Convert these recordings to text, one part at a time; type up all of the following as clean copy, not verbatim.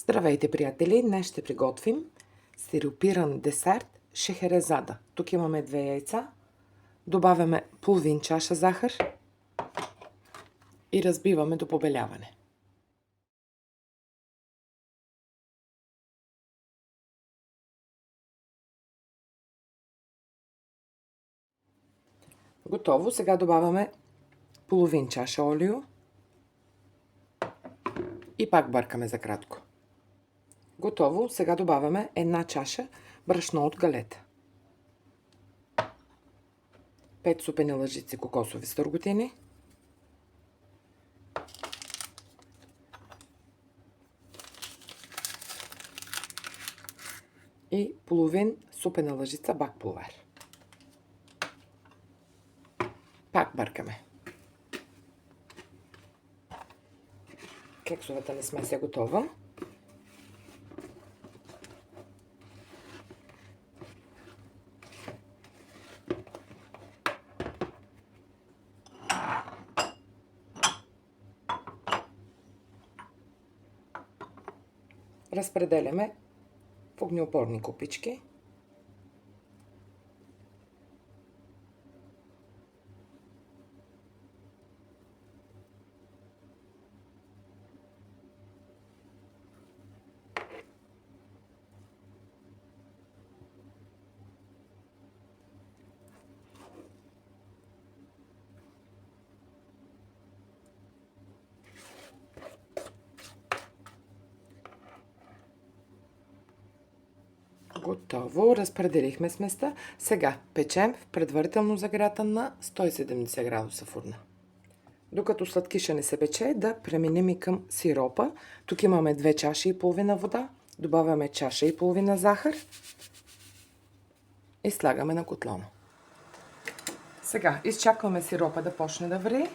Здравейте, приятели! Днес ще приготвим сиропиран десерт шехерезада. Тук имаме 2 яйца, добавяме половин чаша захар и разбиваме до побеляване. Готово. Сега добавяме половин чаша олио и пак бъркаме за кратко. Готово. Сега добавяме 1 чаша брашно от галета, 5 супени лъжици кокосови стърготини, и половин супена лъжица бак пулвер. Пак бъркаме. Кексовата ни смес е готова. Разпределяме в огнеупорни купички. Готово, разпределихме сместа. Сега печем в предварително загрята на 170 градуса фурна. Докато сладкиша не се пече, да преминем и към сиропа. Тук имаме 2 чаши и половина вода. Добавяме чаша и половина захар и слагаме на котлона. Сега изчакваме сиропа да почне да ври.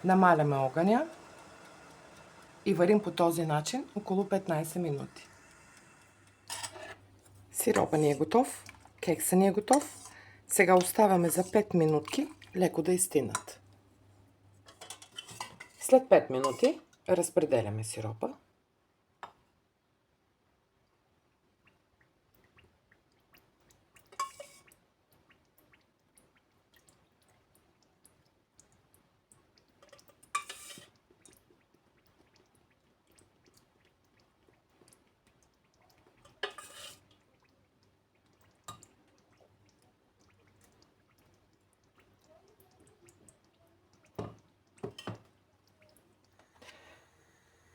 Намаляме огъня и варим по този начин около 15 минути. Сиропа ни е готов, кекса ни е готов. Сега оставяме за 5 минутки леко да изстинат. След 5 минути разпределяме сиропа.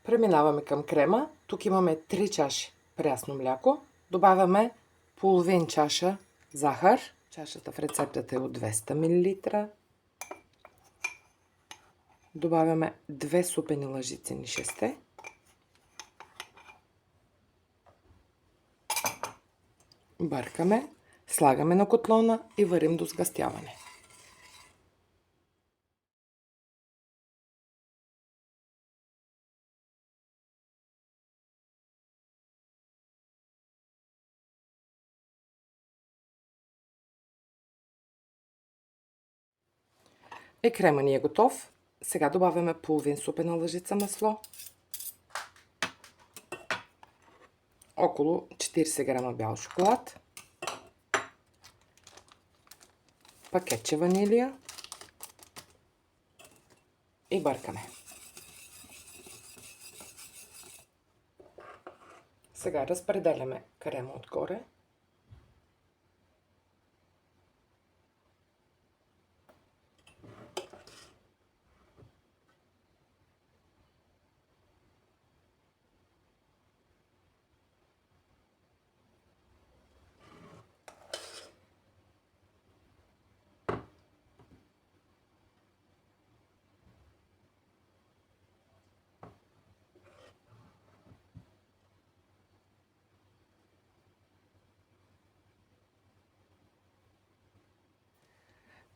Преминаваме към крема. Тук имаме 3 чаши прясно мляко. Добавяме половин чаша захар. Чашата в рецептата е от 200 мл. Добавяме 2 супени лъжици нишесте. Бъркаме, слагаме на котлона и варим до сгъстяване. Крема ни е готов. Сега добавяме половин супена лъжица масло, около 40 грама бял шоколад, пакетче ванилия и бъркаме. Сега разпределяме крема отгоре.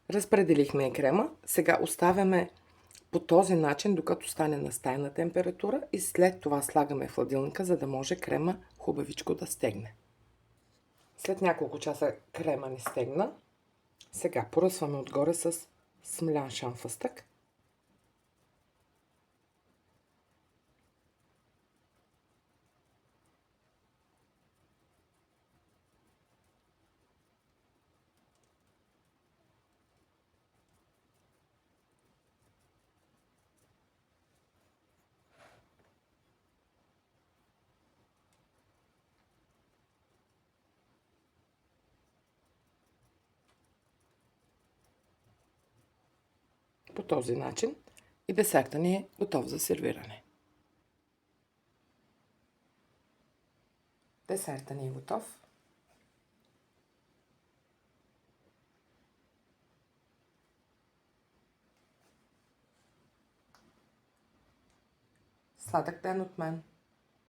Разпределихме крема. Сега оставяме по този начин, докато стане на стайна температура и след това слагаме в хладилника, за да може крема хубавичко да стегне. След няколко часа крема ни стегна. Сега поръсваме отгоре с смлян шамфъстък. по този начин и десерта ни е готов за сервиране. Десерта ни е готов. Сладък ден от мен!